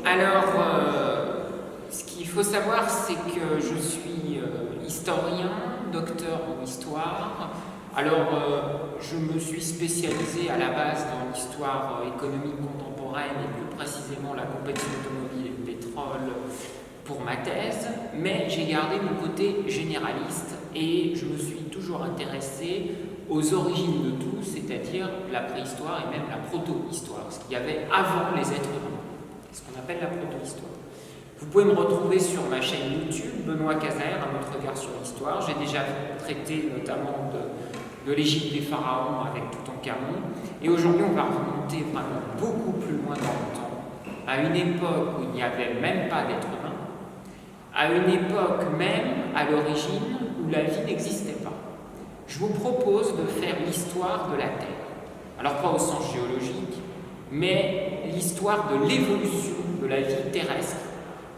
Alors, ce qu'il faut savoir, c'est que je suis historien, docteur en histoire. Alors, je me suis spécialisé à la base dans l'histoire économique contemporaine et plus précisément la compétition automobile et le pétrole pour ma thèse, mais j'ai gardé mon côté généraliste et je me suis toujours intéressé aux origines de tout, c'est-à-dire la préhistoire et même la proto-histoire, ce qu'il y avait avant les êtres humains, ce qu'on appelle la proto-histoire. Vous pouvez me retrouver sur ma chaîne YouTube, Benoît Cazer, un autre regard sur l'histoire. J'ai déjà traité notamment de l'Égypte des pharaons avec Toutankhamon. Et aujourd'hui, on va remonter vraiment beaucoup plus loin dans le temps, à une époque où il n'y avait même pas d'êtres humains, à une époque même, à l'origine, où la vie n'existait pas. Je vous propose de faire l'histoire de la Terre. Alors pas au sens géologique, mais l'histoire de l'évolution de la vie terrestre.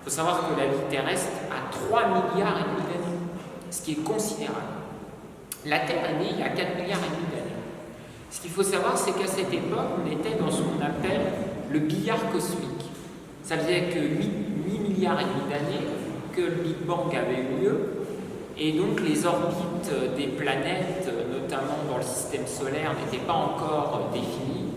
Il faut savoir que la vie terrestre a 3 milliards et demi d'années, ce qui est considérable. La Terre est née il y a 4 milliards et demi d'années. Ce qu'il faut savoir, c'est qu'à cette époque, on était dans ce qu'on appelle le billard cosmique. Ça faisait que 8 milliards et demi d'années que le Big Bang avait eu lieu, et donc les orbites des planètes, notamment dans le système solaire, n'étaient pas encore définies.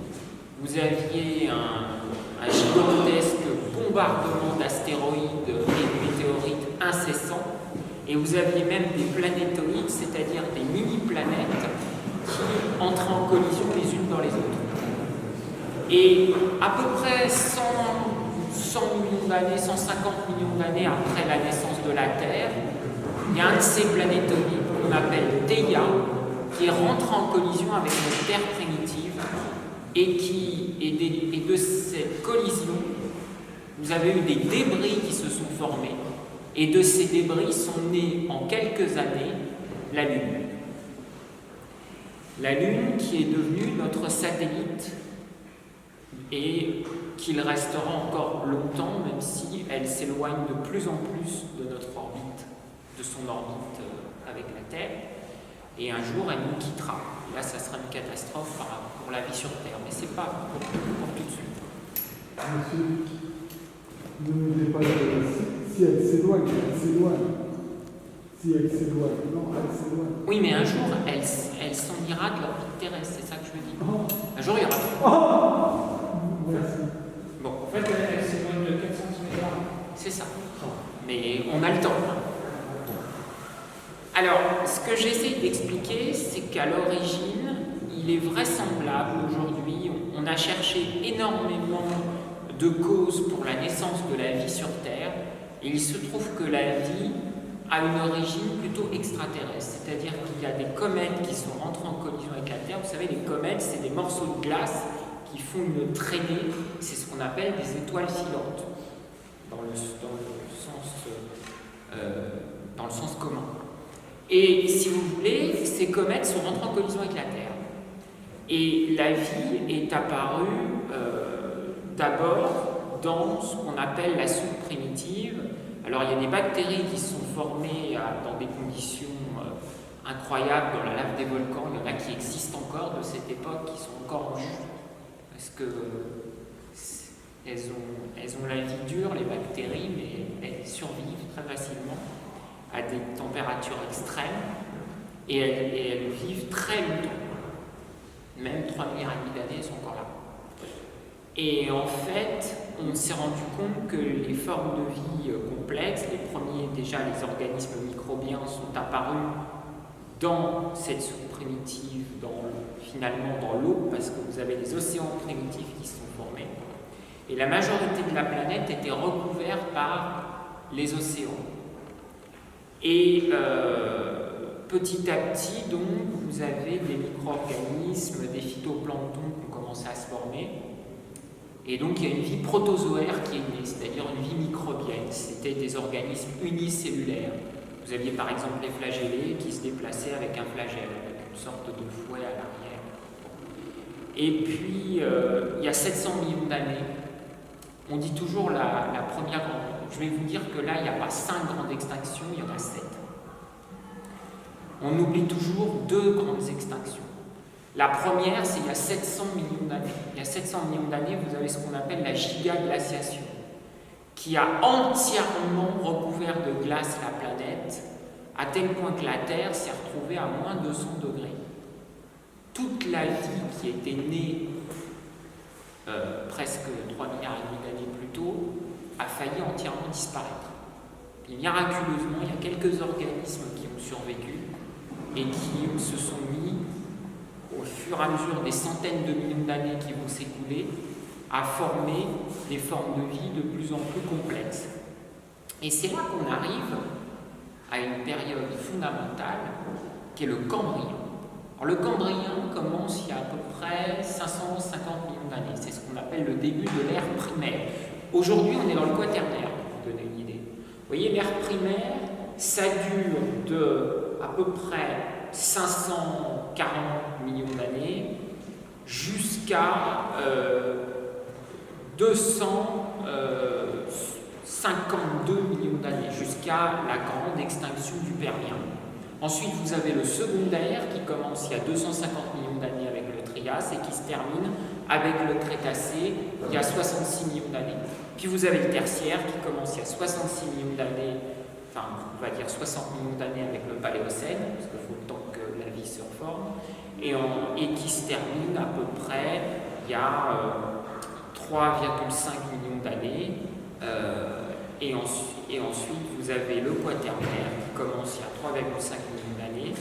Vous aviez un gigantesque bombardement d'astéroïdes et de météorites incessants, et vous aviez même des planétoïdes, c'est-à-dire des mini-planètes qui entraient en collision les unes dans les autres. Et à peu près 100 millions d'années, 150 millions d'années après la naissance de la Terre, il y a un de ces planétoïdes qu'on appelle Theia qui rentre en collision avec notre Terre primitive et de cette collision, vous avez eu des débris qui se sont formés et de ces débris sont nés en quelques années la Lune. La Lune qui est devenue notre satellite et qu'il restera encore longtemps, même si elle s'éloigne de plus en plus de notre orbite, de son orbite avec la Terre, et un jour elle nous quittera. Et là, ça sera une catastrophe pour la vie sur Terre, mais c'est pas pour tout de suite. Monsieur, ne me dites pas si elle s'éloigne, elle s'éloigne. Si elle s'éloigne, non, elle s'éloigne. Oui, mais un jour, elle s'en ira de l'orbite terrestre, c'est ça que je veux dire. Oh. Un jour, il y aura. Oh. Merci. Bon. En fait, elle s'éloigne de 400 milliards. C'est ça. Mais on a le temps. Alors, ce que j'essaie d'expliquer, c'est qu'à l'origine, il est vraisemblable aujourd'hui, on a cherché énormément de causes pour la naissance de la vie sur Terre, et il se trouve que la vie a une origine plutôt extraterrestre, c'est-à-dire qu'il y a des comètes qui sont rentrées en collision avec la Terre. Vous savez, les comètes, c'est des morceaux de glace qui font une traînée, c'est ce qu'on appelle des étoiles filantes, dans le sens commun. Et si vous voulez, ces comètes sont rentrées en collision avec la Terre. Et la vie est apparue d'abord dans ce qu'on appelle la soupe primitive. Alors il y a des bactéries qui sont formées dans des conditions incroyables dans la lave des volcans. Il y en a qui existent encore de cette époque, qui sont encore en jus, parce que elles ont la vie dure, les bactéries, mais elles survivent très facilement à des températures extrêmes, et elles vivent très longtemps. Même 3 milliards et demi d'années, elles sont encore là. Et en fait, on s'est rendu compte que les formes de vie complexes, les premiers, déjà les organismes microbiens, sont apparus dans cette soupe primitive, finalement dans l'eau, parce que vous avez des océans primitifs qui se sont formés. Et la majorité de la planète était recouverte par les océans. Et petit à petit, donc, vous avez des micro-organismes, des phytoplanctons qui ont commencé à se former. Et donc, il y a une vie protozoaire qui est née, c'est-à-dire une vie microbienne. C'était des organismes unicellulaires. Vous aviez par exemple les flagellés qui se déplaçaient avec un flagelle, avec une sorte de fouet à l'arrière. Et puis, il y a 700 millions d'années, on dit toujours la première grande. Je vais vous dire que là, il n'y a pas 5 grandes extinctions, il y en a 7. On oublie toujours 2 grandes extinctions. La première, c'est il y a 700 millions d'années. Il y a 700 millions d'années, vous avez ce qu'on appelle la gigaglaciation. qui a entièrement recouvert de glace la planète, à tel point que la Terre s'est retrouvée à moins 200 degrés. Toute la vie qui était née presque 3 milliards et demi d'années plus tôt a failli entièrement disparaître. Et miraculeusement, il y a quelques organismes qui ont survécu et qui se sont mis, au fur et à mesure des centaines de millions d'années qui vont s'écouler, à former des formes de vie de plus en plus complexes. Et c'est là qu'on arrive à une période fondamentale qui est le Cambrien. Alors, le Cambrien commence il y a à peu près 550 millions d'années. C'est ce qu'on appelle le début de l'ère primaire. Aujourd'hui, on est dans le Quaternaire, pour vous donner une idée. Vous voyez, l'ère primaire, ça dure de à peu près 540 millions d'années jusqu'à 252 millions d'années, jusqu'à la grande extinction du Permien. Ensuite, vous avez le secondaire qui commence il y a 250 millions d'années avec le Trias et qui se termine avec le Crétacé il y a 66 millions d'années. Puis vous avez le tertiaire qui commence il y a 66 millions d'années, enfin on va dire 60 millions d'années avec le Paléocène, parce qu'il faut le temps que la vie se reforme, et qui se termine à peu près il y a 3,5 millions d'années. Et ensuite, vous avez le Quaternaire qui commence il y a 3,5 millions d'années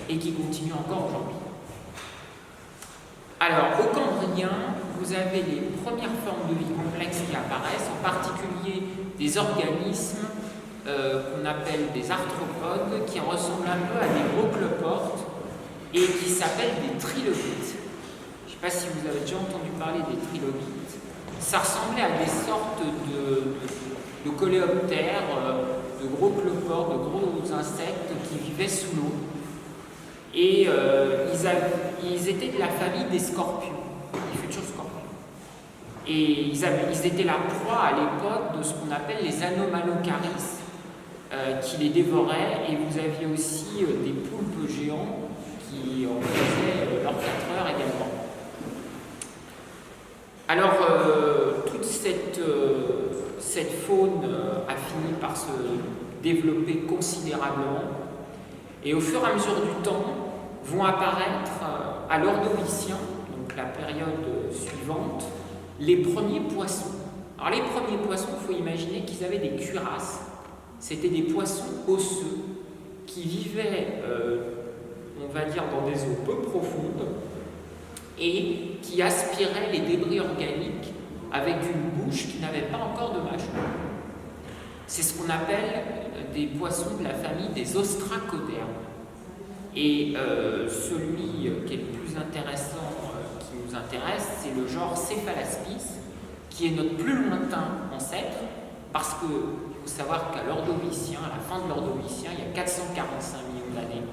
et qui continue encore aujourd'hui. Alors, au Cambrien, vous avez les premières formes de vie complexes qui apparaissent, en particulier des organismes qu'on appelle des arthropodes, qui ressemblent un peu à des brocloportes et qui s'appellent des trilobites. Je ne sais pas si vous avez déjà entendu parler des trilobites. Ça ressemblait à des sortes de coléoptères, de gros cloportes, de gros insectes qui vivaient sous l'eau. Et ils étaient de la famille des scorpions, des futurs scorpions. Et ils étaient la proie à l'époque de ce qu'on appelle les anomalocaris, qui les dévoraient. Et vous aviez aussi des poulpes géants qui en faisaient leurs 4 heures également. Alors, toute cette faune a fini par se développer considérablement et au fur et à mesure du temps vont apparaître à l'Ordovicien, donc la période suivante, les premiers poissons. Alors les premiers poissons, il faut imaginer qu'ils avaient des cuirasses. C'était des poissons osseux qui vivaient, on va dire, dans des eaux peu profondes et qui aspiraient les débris organiques avec une bouche qui n'avait pas encore de mâchoire. C'est ce qu'on appelle des poissons de la famille des ostracodermes. Et celui qui est le plus intéressant, qui nous intéresse, c'est le genre Cephalaspis, qui est notre plus lointain ancêtre, parce qu'il faut savoir qu'à l'Ordovicien, à la fin de l'Ordovicien, il y a 445 millions d'années,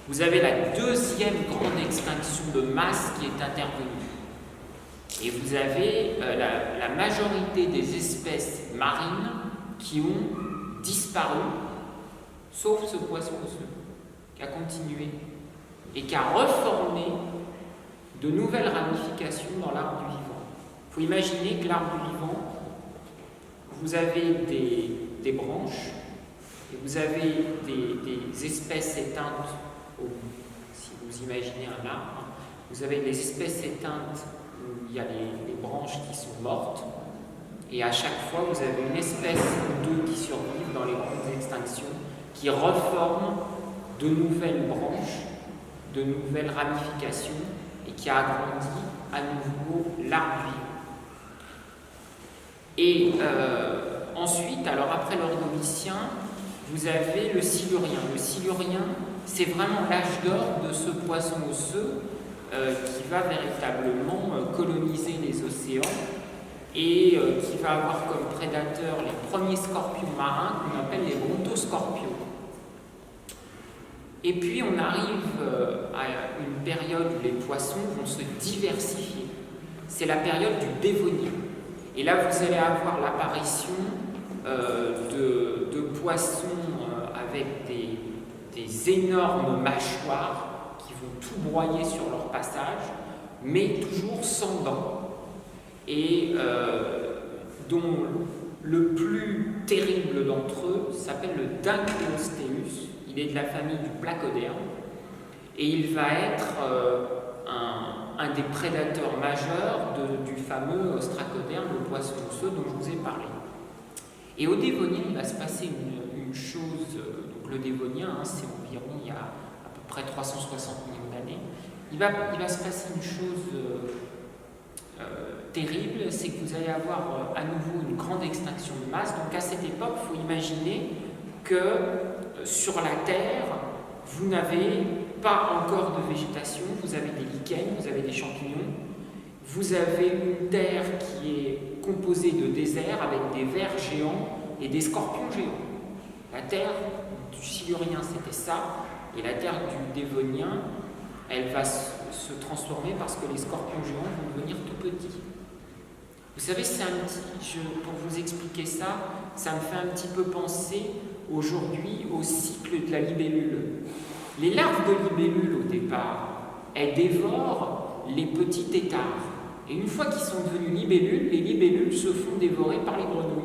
vous avez la deuxième grande extinction de masse qui est intervenue. Et vous avez la majorité des espèces marines qui ont disparu, sauf ce poisson osseux, qui a continué et qui a reformé de nouvelles ramifications dans l'arbre du vivant. Il faut imaginer que l'arbre du vivant, vous avez des branches et vous avez des espèces éteintes. Si vous imaginez un arbre, vous avez des espèces éteintes où il y a les branches qui sont mortes, et à chaque fois vous avez une espèce ou deux qui survivent dans les grandes extinctions, qui reforment de nouvelles branches, de nouvelles ramifications, et qui agrandit à nouveau l'arbre vivant. Et ensuite, alors après l'Ordovicien, vous avez le Silurien. Le Silurien, c'est vraiment l'âge d'or de ce poisson osseux qui va véritablement coloniser les océans et qui va avoir comme prédateurs les premiers scorpions marins qu'on appelle les brontoscorpions. Et puis on arrive à une période où les poissons vont se diversifier. C'est la période du Dévonien. Et là, vous allez avoir l'apparition de poissons avec des énormes mâchoires qui vont tout broyer sur leur passage, mais toujours sans dents, et dont Le plus terrible d'entre eux s'appelle le Dynqueosteus. Il est de la famille du Placoderme et il va être un des prédateurs majeurs du fameux ostracoderme, le poisson osseux dont je vous ai parlé. Et au Dévonien, il va se passer une chose, donc le Dévonien, c'est environ il y a à peu près 360 millions d'années, il va se passer une chose terrible, c'est que vous allez avoir à nouveau une grande extinction de masse. Donc à cette époque, il faut imaginer que sur la Terre, vous n'avez pas encore de végétation, vous avez des lichens, vous avez des champignons, vous avez une Terre qui est composée de déserts avec des vers géants et des scorpions géants. La Terre du Silurien, c'était ça, et la Terre du Dévonien, elle va se transformer parce que les scorpions géants vont devenir tout petits. Vous savez, pour vous expliquer ça, ça me fait un petit peu penser aujourd'hui au cycle de la libellule. Les larves de libellule, au départ, elles dévorent les petits têtards. Et une fois qu'ils sont devenus libellules, les libellules se font dévorer par les grenouilles.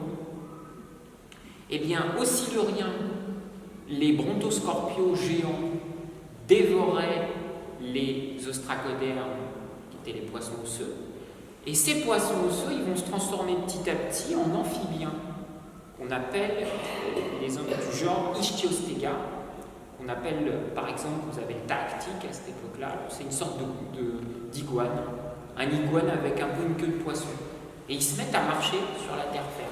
Eh bien, au Silurien, les brontoscorpions géants dévoraient les ostracodermes, qui étaient les poissons osseux. Et ces poissons osseux, ils vont se transformer petit à petit en amphibiens, qu'on appelle les hommes du genre Ichthyostega. On appelle, par exemple, vous avez le tactique à cette époque-là, c'est une sorte d'iguane, un iguane avec un peu une queue de poisson. Et ils se mettent à marcher sur la terre ferme.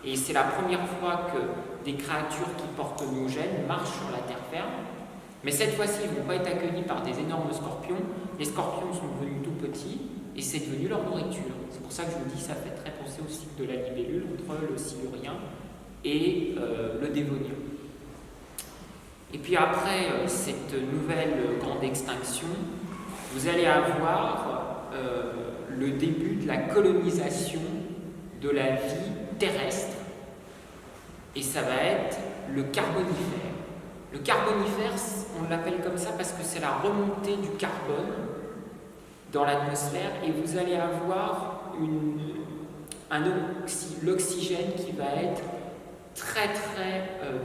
Et c'est la première fois que des créatures qui portent nos gènes marchent sur la terre ferme. Mais cette fois-ci, ils ne vont pas être accueillis par des énormes scorpions. Les scorpions sont devenus tout petits et c'est devenu leur nourriture. C'est pour ça que je vous dis, ça fait très penser au cycle de la libellule entre le Silurien et le Dévonien. Et puis après cette nouvelle grande extinction, vous allez avoir le début de la colonisation de la vie terrestre, et ça va être le Carbonifère. Le Carbonifère, on l'appelle comme ça parce que c'est la remontée du carbone dans l'atmosphère, et vous allez avoir l'oxygène qui va être très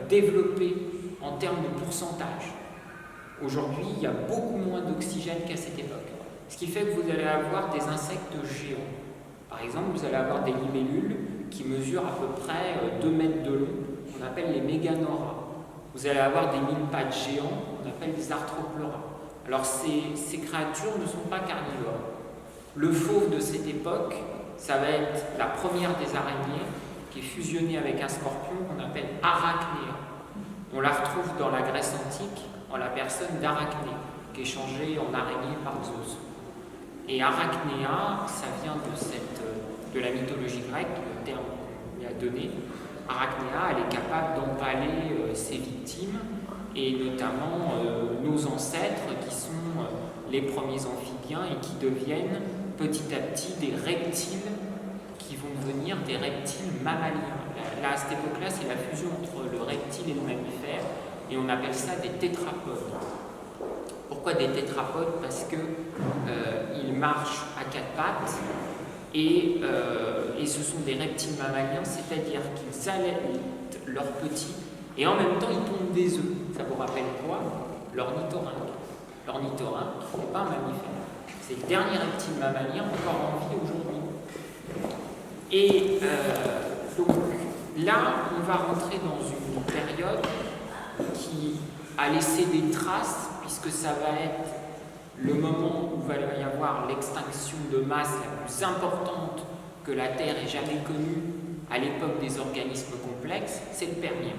développé en termes de pourcentage. Aujourd'hui, il y a beaucoup moins d'oxygène qu'à cette époque. Ce qui fait que vous allez avoir des insectes géants. Par exemple, vous allez avoir des libellules qui mesurent à peu près 2 mètres de long, qu'on appelle les méganeura. Vous allez avoir des mille-pattes géants, qu'on appelle des arthropleuras. Alors ces créatures ne sont pas carnivores. Le fauve de cette époque, ça va être la première des araignées qui est fusionnée avec un scorpion qu'on appelle Arachnéa. On la retrouve dans la Grèce antique en la personne d'Arachné, qui est changée en araignée par Zeus. Et Arachnéa, ça vient de la mythologie grecque, le terme qu'on lui a donné. Arachnéa, elle est capable d'empaler ses victimes, et notamment nos ancêtres qui sont les premiers amphibiens et qui deviennent petit à petit des reptiles qui vont devenir des reptiles mammaliens. Là, à cette époque-là, c'est la fusion entre le reptile et le mammifère, et on appelle ça des tétrapodes. Pourquoi des tétrapodes? Parce qu'ils marchent à 4 pattes, et ce sont des reptiles mammaliens, c'est-à-dire qu'ils allaitent leurs petits, et en même temps ils pondent des œufs. Ça vous rappelle quoi? L'ornithorynque. L'ornithorynque n'est pas un mammifère. C'est le dernier reptile mammalien encore en vie aujourd'hui. Et donc là, on va rentrer dans une période qui a laissé des traces, puisque ça va être le moment où il va y avoir l'extinction de masse la plus importante que la Terre ait jamais connue à l'époque des organismes complexes, c'est le Permien.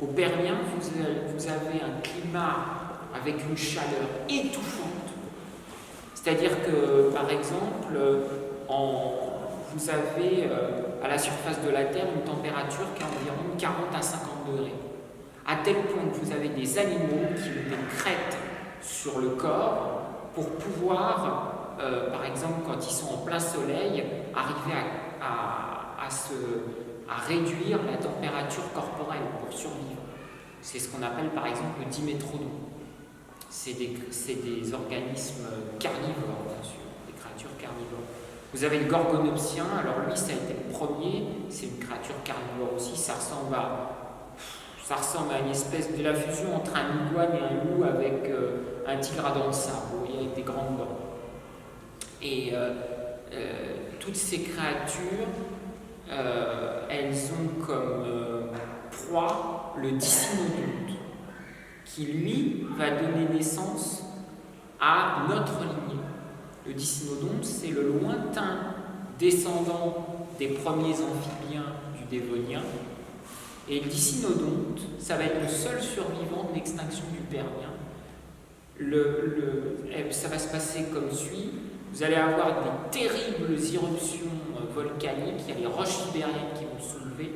Au Permien, vous avez un climat avec une chaleur étouffante. C'est-à-dire que, par exemple, vous avez à la surface de la Terre une température qui est environ 40 à 50 degrés. À tel point que vous avez des animaux qui ont des crêtes sur le corps pour pouvoir, par exemple, quand ils sont en plein soleil, arriver à réduire la température corporelle pour survivre. C'est ce qu'on appelle par exemple le dimétrodon. C'est des organismes carnivores, bien sûr, des créatures carnivores. Vous avez le gorgonopsien, alors lui ça a été le premier, c'est une créature carnivore aussi, ça ressemble à une espèce de la fusion entre un iguane et un loup avec un tigre à dents de sable, vous voyez, avec des grandes dents. Et toutes ces créatures, elles ont comme proie le Dicynodonte, qui lui va donner naissance à notre lignée. Le Dicynodonte, c'est le lointain descendant des premiers amphibiens du Dévonien. Et le Dicynodonte, ça va être le seul survivant de l'extinction du Permien. Ça va se passer comme suit. Vous allez avoir des terribles éruptions volcaniques, il y a les roches sibériennes qui vont se soulever,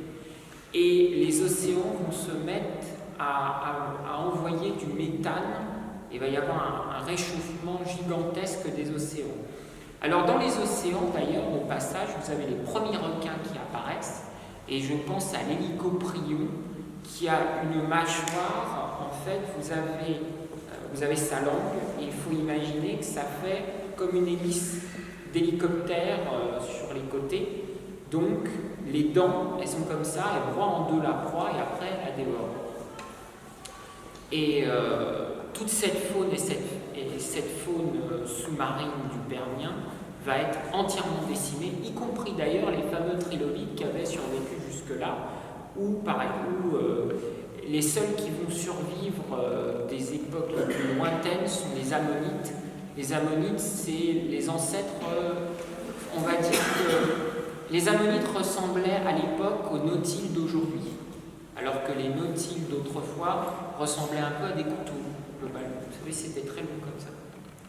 et les océans vont se mettre à envoyer du méthane. Il va y avoir un réchauffement gigantesque des océans. Alors dans les océans, d'ailleurs, au passage, vous avez les premiers requins qui apparaissent, et je pense à l'hélicoprion, qui a une mâchoire. En fait, vous avez sa langue, et il faut imaginer que ça fait comme une hélice d'hélicoptère sur les côtés. Donc les dents, elles sont comme ça, elles broient en deux la proie et après elles dévorent. Et toute cette faune et cette faune sous-marine du Permien va être entièrement décimée, y compris d'ailleurs les fameux trilobites qui avaient survécu jusque-là, où les seuls qui vont survivre des époques les plus lointaines sont les ammonites. Les ammonites, c'est les ancêtres, on va dire que les ammonites ressemblaient à l'époque aux nautiles d'aujourd'hui, alors que les nautiles d'autrefois ressemblaient un peu à des couteaux, globalement. Vous savez, c'était très long comme ça.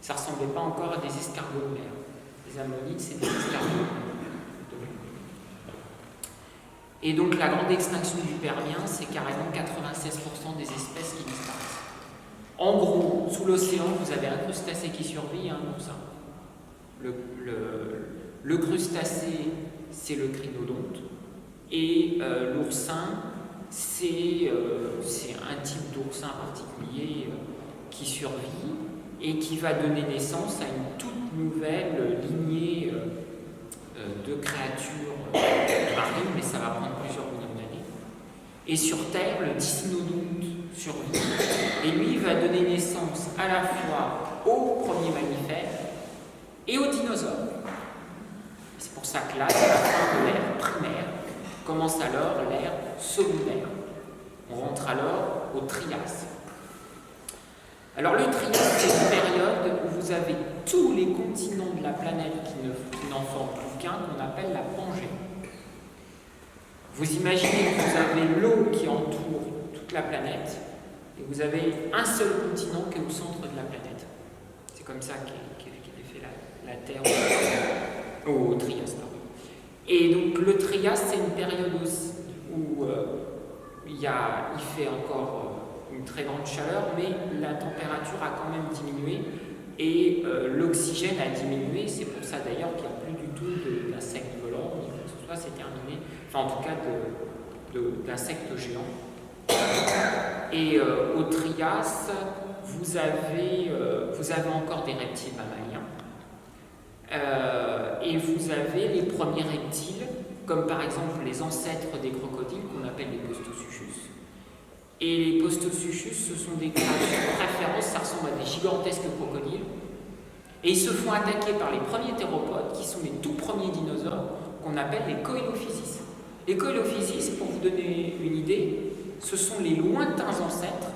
Ça ne ressemblait pas encore à des escargots de mer. Les ammonites, c'est des escargots. Et donc la grande extinction du Permien, c'est carrément 96% des espèces qui disparaissent. En gros, sous l'océan, vous avez un crustacé qui survit et un oursin. Le crustacé, c'est le crinodonte, et l'oursin, c'est un type d'oursin particulier qui survit et qui va donner naissance à une toute nouvelle lignée de créatures marines, mais ça va prendre plusieurs millions d'années. Et sur Terre, le Dicynodonte survit, et lui va donner naissance à la fois aux premiers mammifères et aux dinosaures. C'est pour ça que là, c'est la fin de l'ère primaire, commence alors l'ère secondaire. On rentre alors au Trias. Alors le Trias, c'est une période où vous avez tous les continents de la planète qui n'en forment plus qu'un, qu'on appelle la Pangée. Vous imaginez que vous avez l'eau qui entoure toute la planète, et vous avez un seul continent qui est au centre de la planète. C'est comme ça qu'est fait la Terre au Trias. Et donc le Trias, c'est une période où il fait encore une très grande chaleur, mais la température a quand même diminué et l'oxygène a diminué. C'est pour ça d'ailleurs qu'il n'y a plus du tout d'insectes volants, ni quoi que ce soit, c'est terminé. Enfin, en tout cas, d'insectes géants. Et au Trias, vous avez encore des reptiles mammaliens. Et vous avez les premiers reptiles, comme par exemple les ancêtres des crocodiles, qu'on appelle les Postosuchus. Et les Postosuchus, ce sont des créatures très féroces, ça ressemble à des gigantesques crocodiles. Et ils se font attaquer par les premiers théropodes, qui sont les tout premiers dinosaures, qu'on appelle les Coelophysis. Les Coelophysis, pour vous donner une idée, ce sont les lointains ancêtres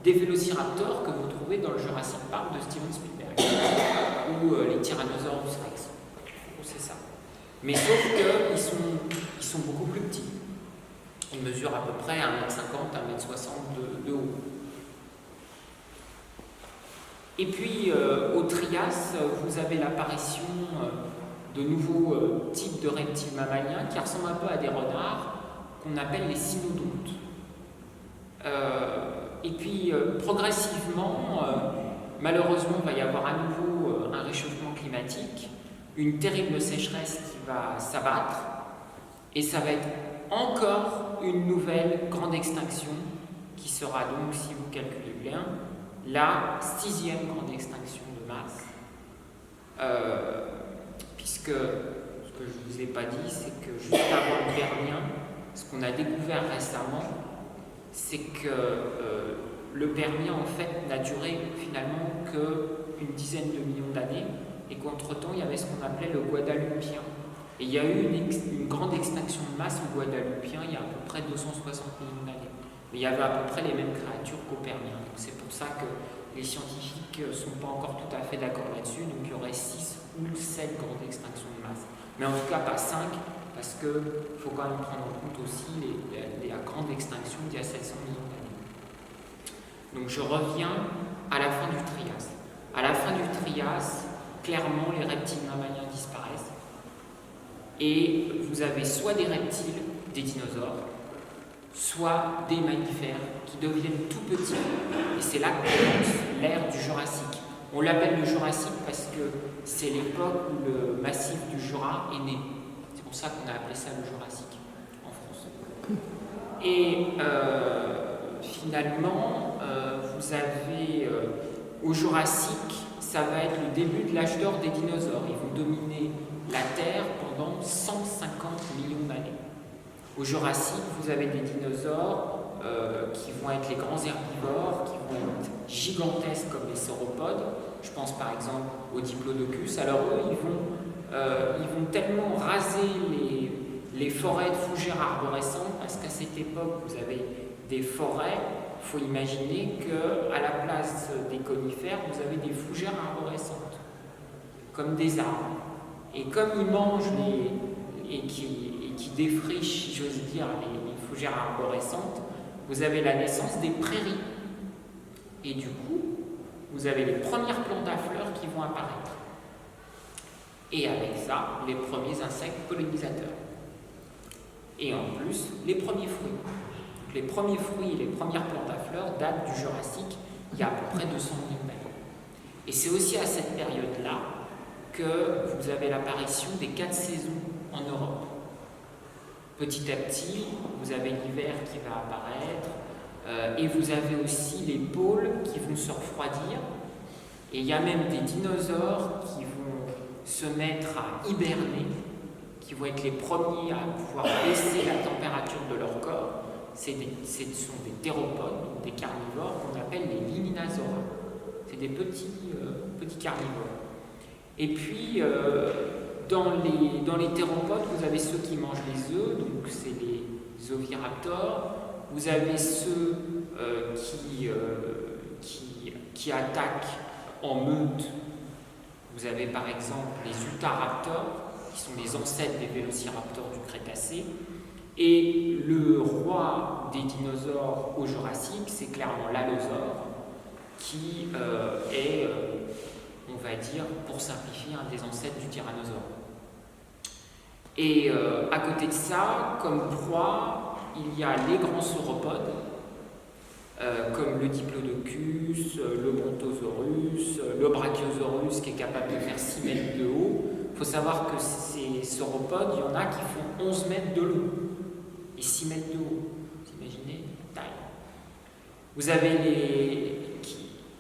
des vélociraptors que vous trouvez dans le Jurassic Park de Steven Spielberg, ou les Tyrannosaurus Rex. C'est ça. Mais sauf qu'ils sont beaucoup plus petits. Ils mesurent à peu près 1,50 m, 1,60 m de haut. Et puis, au Trias, vous avez l'apparition de nouveaux types de reptiles mammaliens qui ressemblent un peu à des renards, qu'on appelle les cynodontes. Et puis, progressivement, malheureusement, il va y avoir à nouveau un réchauffement climatique, une terrible sécheresse qui va s'abattre, et ça va être encore une nouvelle grande extinction qui sera donc, si vous calculez bien, la 6e grande extinction de masse. Puisque ce que je ne vous ai pas dit, c'est que juste avant le Permien, ce qu'on a découvert récemment, c'est que le Permien en fait n'a duré finalement qu'une dizaine de millions d'années et qu'entre-temps il y avait ce qu'on appelait le Guadalupien. Et il y a eu une grande extinction de masse au Guadalupien il y a à peu près 260 millions d'années. Mais il y avait à peu près les mêmes créatures qu'au Permien. Donc c'est pour ça que les scientifiques ne sont pas encore tout à fait d'accord là-dessus. Donc il y aurait 6 ou 7 grandes extinctions de masse. Mais en tout cas pas 5, parce qu'il faut quand même prendre en compte aussi la grande extinction d'il y a 700 millions d'années. Donc je reviens à la fin du Trias. À la fin du Trias, clairement les reptiles mammaliens disparaissent. Et vous avez soit des reptiles, des dinosaures, soit des mammifères qui deviennent tout petits. Et c'est là que commence l'ère du Jurassique. On l'appelle le Jurassique parce que c'est l'époque où le massif du Jura est né. C'est pour ça qu'on a appelé ça le Jurassique en France. Et finalement, vous avez au Jurassique, ça va être le début de l'âge d'or des dinosaures. Ils vont dominer la Terre pendant 150 millions d'années. Au Jurassique, vous avez des dinosaures qui vont être les grands herbivores, qui vont être gigantesques comme les sauropodes. Je pense par exemple aux diplodocus. Alors eux, ils vont tellement raser les forêts de fougères arborescentes, parce qu'à cette époque, vous avez des forêts. Il faut imaginer qu'à la place des conifères, vous avez des fougères arborescentes, comme des arbres. Et comme ils mangent et qui défrichent, si j'ose dire, les fougères arborescentes, vous avez la naissance des prairies. Et du coup, vous avez les premières plantes à fleurs qui vont apparaître. Et avec ça, les premiers insectes pollinisateurs. Et en plus, les premiers fruits. Donc, les premiers fruits et les premières plantes à fleurs datent du Jurassique, il y a à peu près 200 millions d'années. Et c'est aussi à cette période-là que vous avez l'apparition des 4 saisons en Europe. Petit à petit, vous avez l'hiver qui va apparaître, et vous avez aussi les pôles qui vont se refroidir. Et il y a même des dinosaures qui vont se mettre à hiberner, qui vont être les premiers à pouvoir baisser la température de leur corps. Ce sont des théropodes, donc des carnivores qu'on appelle les liminasaures. C'est des petits carnivores. Et puis, dans les théropodes, vous avez ceux qui mangent les œufs, donc c'est les oviraptors. Vous avez ceux qui attaquent en meute. Vous avez par exemple les utahraptors, qui sont les ancêtres des vélociraptors du Crétacé. Et le roi des dinosaures au Jurassique, c'est clairement l'allosaure, qui est, on va dire, pour simplifier, un des ancêtres du tyrannosaure. Et à côté de ça, comme proie, il y a les grands sauropodes, comme le diplodocus, le brontosaurus, le brachiosaurus qui est capable de faire 6 mètres de haut. Il faut savoir que ces sauropodes, il y en a qui font 11 mètres de long et 6 mètres de haut. Vous imaginez la taille.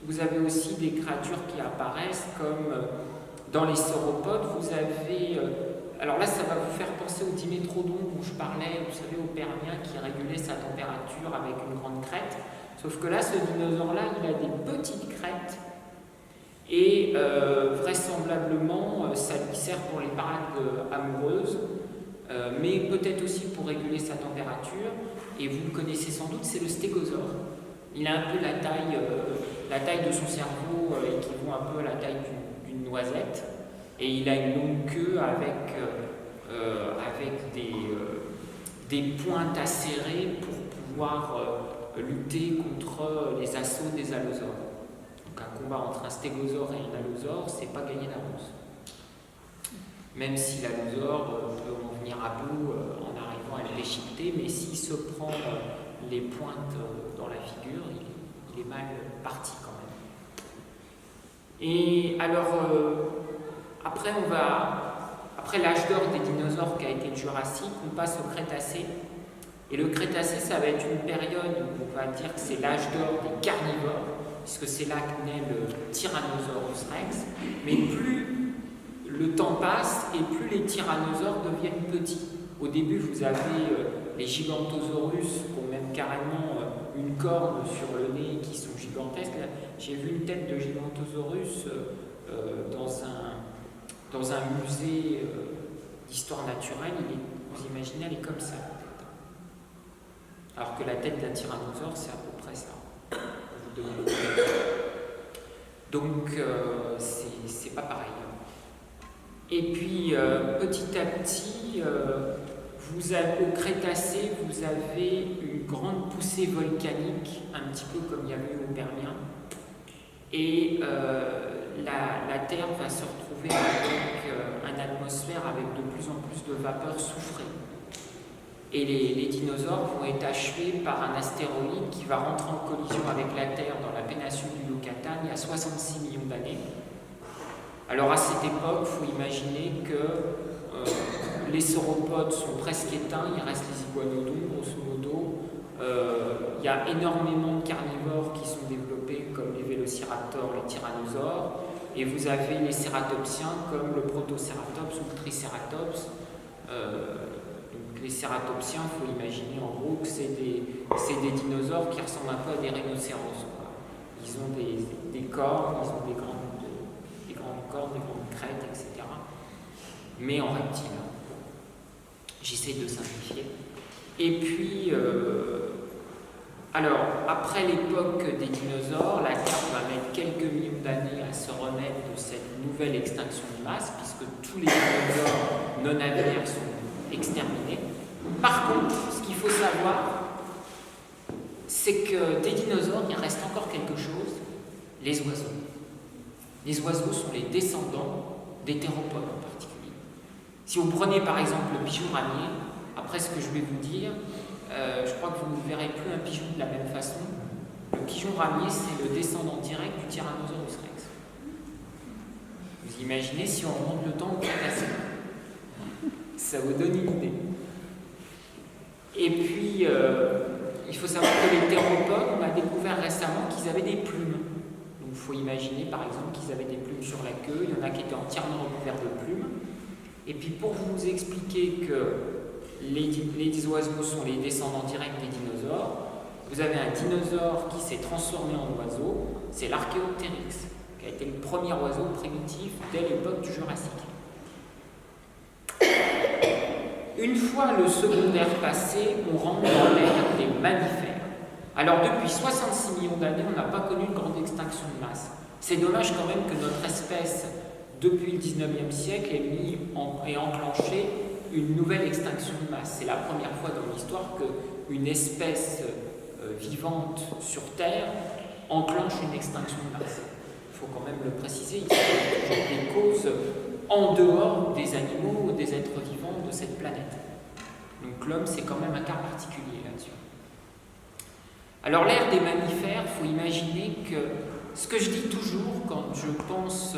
Vous avez aussi des créatures qui apparaissent comme dans les sauropodes, vous avez... alors là, ça va vous faire penser au dimétrodon dont je parlais, vous savez, au Permien qui régulait sa température avec une grande crête. Sauf que là, ce dinosaure-là, il a des petites crêtes et vraisemblablement, ça lui sert pour les parades amoureuses, mais peut-être aussi pour réguler sa température. Et vous le connaissez sans doute, c'est le stégosaure. Il a un peu la taille de son cerveau, équivaut un peu à la taille d'une noisette. Et il a une longue queue avec des pointes acérées pour pouvoir lutter contre les assauts des allosaures. Donc un combat entre un stégosaure et un allosaure, c'est pas gagné d'avance. Même si l'allosaure peut en venir à bout en arrivant à le déchiqueter, mais s'il se prend les pointes dans la figure, il est mal parti quand même. Et alors, après l'âge d'or des dinosaures qui a été le Jurassique, on passe au Crétacé. Et le Crétacé, ça va être une période où on va dire que c'est l'âge d'or des carnivores, puisque c'est là que naît le Tyrannosaurus rex. Mais plus le temps passe et plus les tyrannosaures deviennent petits. Au début, vous avez les Gigantosaurus qui ont même carrément une corne sur le nez qui sont gigantesques. J'ai vu une tête de Gigantosaurus dans un musée d'histoire naturelle. Vous imaginez, elle est comme ça. Alors que la tête d'un tyrannosaure, c'est à peu près ça. Donc, c'est pas pareil. Et puis, petit à petit, au Crétacé, vous avez une grande poussée volcanique, un petit peu comme il y avait au Permien. Et la Terre va se retrouver avec une atmosphère avec de plus en plus de vapeur soufrée. Et les dinosaures vont être achevés par un astéroïde qui va rentrer en collision avec la Terre dans la péninsule du Yucatan il y a 66 millions d'années. Alors à cette époque, il faut imaginer que les sauropodes sont presque éteints, il reste les iguanodons, grosso modo. Il y a énormément de carnivores qui sont développés comme les vélociraptors, les tyrannosaures, et vous avez les cératopsiens comme le protocératops ou le tricératops. Donc les cératopsiens, il faut imaginer en gros que c'est des dinosaures qui ressemblent un peu à des rhinocéros, quoi. Ils ont des cornes, ils ont des grandes cornes, des grandes crêtes, etc. Mais en reptile. J'essaie de simplifier. Et puis, alors, après l'époque des dinosaures, la Terre va mettre quelques millions d'années à se remettre de cette nouvelle extinction de masse, puisque tous les dinosaures non aviaires sont exterminés. Par contre, ce qu'il faut savoir, c'est que des dinosaures, il reste encore quelque chose, les oiseaux. Les oiseaux sont les descendants des théropodes en particulier. Si vous prenez par exemple le pigeon ramier, après ce que je vais vous dire, je crois que vous ne verrez plus un pigeon de la même façon. Le pigeon ramier, c'est le descendant direct du Tyrannosaurus rex. Vous imaginez si on remonte le temps au Crétacé. Ça vous donne une idée. Et puis, il faut savoir que les théropodes, on a découvert récemment qu'ils avaient des plumes. Donc il faut imaginer par exemple qu'ils avaient des plumes sur la queue, il y en a qui étaient entièrement recouverts de plumes. Et puis pour vous expliquer que les oiseaux sont les descendants directs des dinosaures, vous avez un dinosaure qui s'est transformé en oiseau, c'est l'Archéoptéryx, qui a été le premier oiseau primitif dès l'époque du Jurassique. Une fois le secondaire passé, on rentre dans l'ère des mammifères. Alors depuis 66 millions d'années, on n'a pas connu une grande extinction de masse. C'est dommage quand même que notre espèce, depuis le 19e siècle, ait enclenché une nouvelle extinction de masse. C'est la première fois dans l'histoire qu'une espèce vivante sur Terre enclenche une extinction de masse. Il faut quand même le préciser, il y a toujours des causes en dehors des animaux ou des êtres vivants de cette planète. Donc l'homme, c'est quand même un cas particulier là-dessus. Alors l'ère des mammifères, il faut imaginer que ce que je dis toujours quand je pense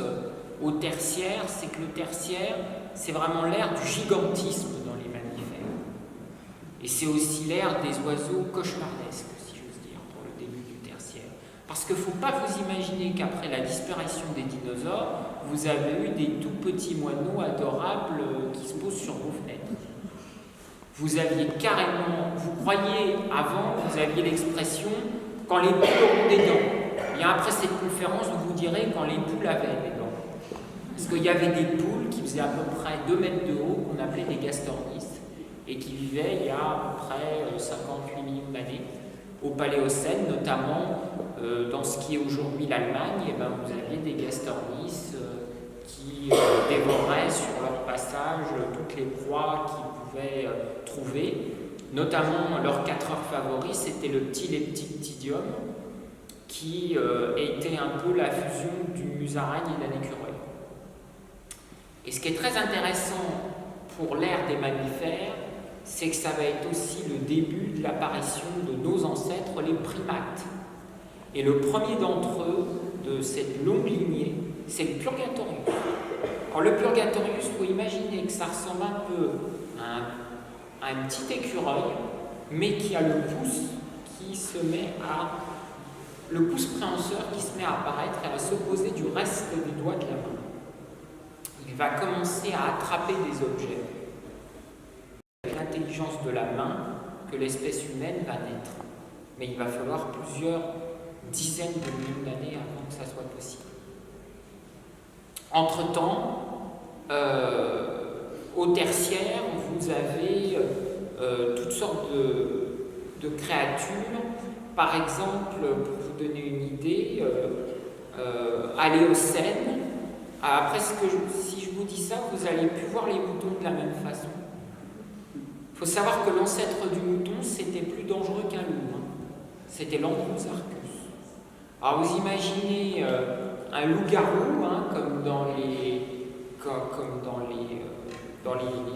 au tertiaire, c'est que le tertiaire, c'est vraiment l'ère du gigantisme dans les mammifères. Et c'est aussi l'ère des oiseaux cauchemardesques, si j'ose dire, pour le début du tertiaire. Parce qu'il ne faut pas vous imaginer qu'après la disparition des dinosaures, vous avez eu des tout petits moineaux adorables qui se posent sur vos fenêtres. Vous aviez carrément, vous croyez avant, vous aviez l'expression quand les poules auront des dents. Et après cette conférence, vous vous direz quand les poules avaient des dents. Parce qu'il y avait des poules qui faisaient à peu près 2 mètres de haut, qu'on appelait des gastornis, et qui vivaient il y a à peu près 58 millions d'années. Au Paléocène, notamment dans ce qui est aujourd'hui l'Allemagne, et vous aviez des gastornis qui dévoraient sur leur passage toutes les proies qu'ils pouvaient trouver. Notamment, leurs 4 heures favoris, c'était le petit leptictidium, qui était un peu la fusion du musaraigne et d'un écureuil. Et ce qui est très intéressant pour l'ère des mammifères, c'est que ça va être aussi le début de l'apparition de nos ancêtres, les primates. Et le premier d'entre eux, de cette longue lignée, c'est le Purgatorius. Alors le Purgatorius, il faut imaginer que ça ressemble un peu à un petit écureuil, mais qui a le pouce qui se met à... le pouce préhenseur qui se met à apparaître et à s'opposer du reste du doigt de la main. Il va commencer à attraper des objets. l'intelligence de la main que l'espèce humaine va naître. Mais il va falloir plusieurs dizaines de millions d'années avant que ça soit possible. Entre-temps, au tertiaire, vous avez toutes sortes de créatures. Par exemple, pour vous donner une idée, à l'Éocène, après si je vous dis ça, vous allez plus voir les moutons de la même façon. Il faut savoir que l'ancêtre du mouton, c'était plus dangereux qu'un loup. C'était l'Andrewsarchus. Alors vous imaginez un loup-garou, comme dans les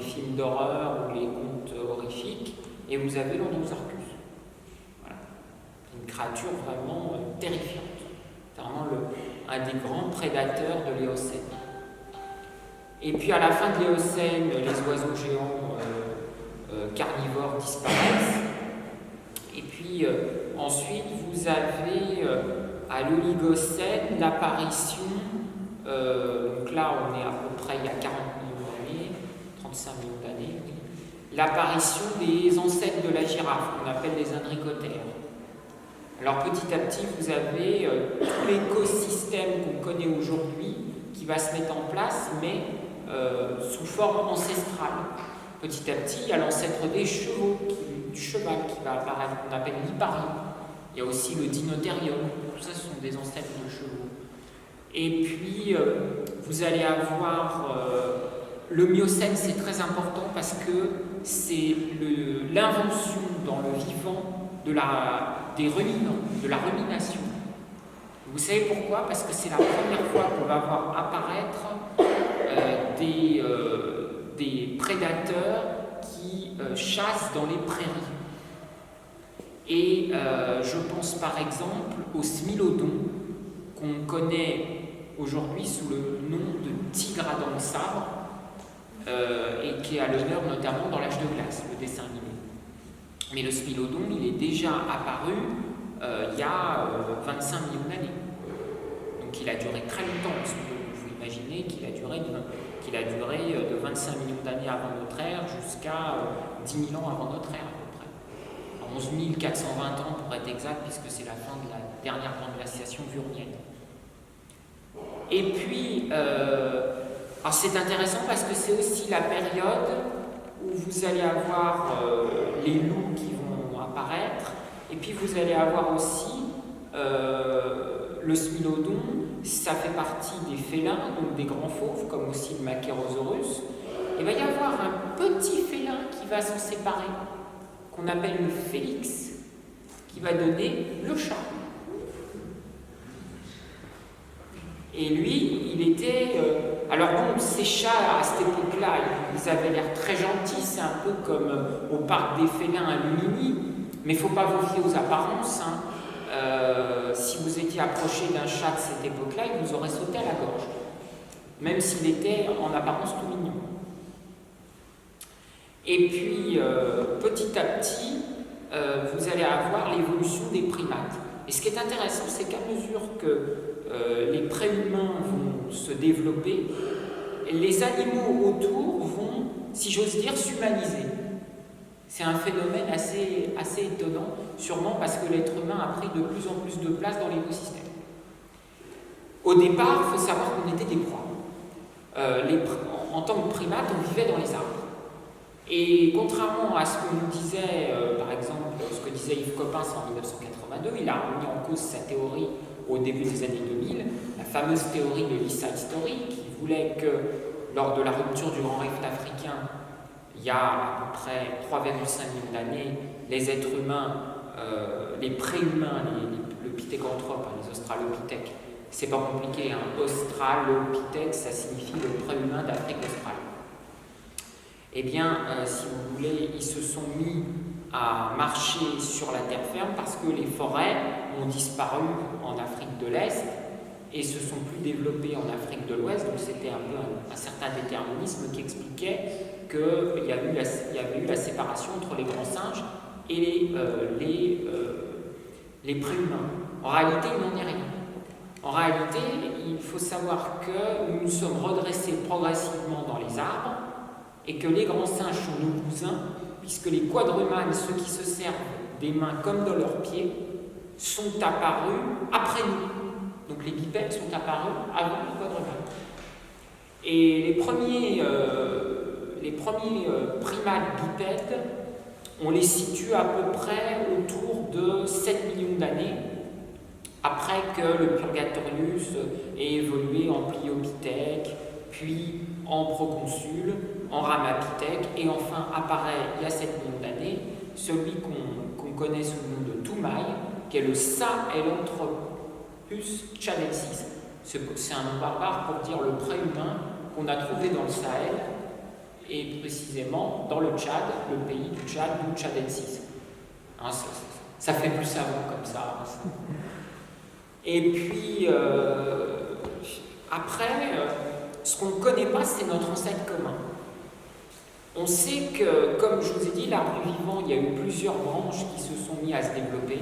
films d'horreur ou les contes horrifiques, et vous avez l'Andrewsarchus. Voilà. Une créature vraiment terrifiante. C'est vraiment un des grands prédateurs de l'Éocène. Et puis à la fin de l'Éocène, les oiseaux géants carnivores disparaissent. Et puis ensuite, vous avez à l'Oligocène l'apparition, donc là on est à peu près il y a 40 millions d'années, 35 millions d'années, l'apparition des ancêtres de la girafe, qu'on appelle les indricotères. Alors petit à petit, vous avez tout l'écosystème qu'on connaît aujourd'hui qui va se mettre en place, mais sous forme ancestrale. Petit à petit, il y a l'ancêtre des chevaux, du cheval qui va apparaître, qu'on appelle l'Hipparine. Il y a aussi le Dinotherium, tout ça ce sont des ancêtres de chevaux. Et puis, vous allez avoir le Miocène, c'est très important parce que c'est l'invention dans le vivant des ruminants, de la rumination. Vous savez pourquoi? Parce que c'est la première fois qu'on va voir apparaître des prédateurs qui chassent dans les prairies. Et je pense par exemple au smilodon, qu'on connaît aujourd'hui sous le nom de tigre à dents de sabre, et qui est à l'honneur notamment dans l'âge de glace, le dessin animé. Mais le smilodon, il est déjà apparu il y a 25 millions d'années. Donc il a duré très longtemps, le smilodon. Vous imaginez qu'il a duré de 25 millions d'années avant notre ère jusqu'à 10 000 ans avant notre ère, à peu près. 11 420 ans pour être exact, puisque c'est la fin de la dernière grande glaciation vurnienne. Et puis, alors c'est intéressant parce que c'est aussi la période où vous allez avoir les loups qui vont apparaître, et puis vous allez avoir aussi le smilodon, ça fait partie des félins, donc des grands fauves, comme aussi le Machairosaurus. Il va y avoir un petit félin qui va s'en séparer, qu'on appelle le Félix, qui va donner le chat. Et lui, il était... alors bon, ces chats, à cette époque-là, ils avaient l'air très gentils, c'est un peu comme au parc des félins à Lumini, mais il ne faut pas vous fier aux apparences. Si vous étiez approché d'un chat de cette époque-là, il vous aurait sauté à la gorge, même s'il était en apparence tout mignon. Et puis, petit à petit, vous allez avoir l'évolution des primates. Et ce qui est intéressant, c'est qu'à mesure que les préhumains vont se développer, les animaux autour vont, si j'ose dire, s'humaniser. C'est un phénomène assez étonnant, sûrement parce que l'être humain a pris de plus en plus de place dans l'écosystème. Au départ, il faut savoir qu'on était des proies. En tant que primates, on vivait dans les arbres. Et contrairement à ce que nous disait, par exemple, ce que disait Yves Coppens en 1982, il a remis en cause sa théorie au début des années 2000, la fameuse théorie de l'Issa historique, qui voulait que lors de la rupture du grand rift africain, il y a à peu près 3,5 millions d'années, les êtres humains, les préhumains, le pithécanthrope, les australopithèques, c'est pas compliqué, australopithèque, ça signifie le préhumain d'Afrique australe. Eh bien, si vous voulez, ils se sont mis à marcher sur la terre ferme parce que les forêts ont disparu en Afrique de l'Est et se sont plus développées en Afrique de l'Ouest. Donc c'était un peu un certain déterminisme qui expliquait qu'il y avait eu la séparation entre les grands singes et les préhumains. En réalité, il n'en est rien. En réalité, il faut savoir que nous nous sommes redressés progressivement dans les arbres et que les grands singes sont nos cousins, puisque les quadrumanes, ceux qui se servent des mains comme de leurs pieds, sont apparus après nous. Donc les bipèdes sont apparus avant les quadrumanes. Et les premiers primates bipèdes, on les situe à peu près autour de 7 millions d'années, après que le Purgatorius ait évolué en Pliopithèque, puis en Proconsul, en Ramapithèque, et enfin apparaît il y a 7 millions d'années celui qu'on connaît sous le nom de Toumaï, qui est le Sahelanthropus tchadensis. C'est un nom barbare pour dire le préhumain qu'on a trouvé dans le Sahel, et précisément dans le Tchad, le pays du Tchad, d'où tchadensis. Hein, ça fait plus savant comme ça. Et puis, après, ce qu'on ne connaît pas, c'est notre ancêtre commun. On sait que, comme je vous ai dit, l'arbre vivant, il y a eu plusieurs branches qui se sont mis à se développer.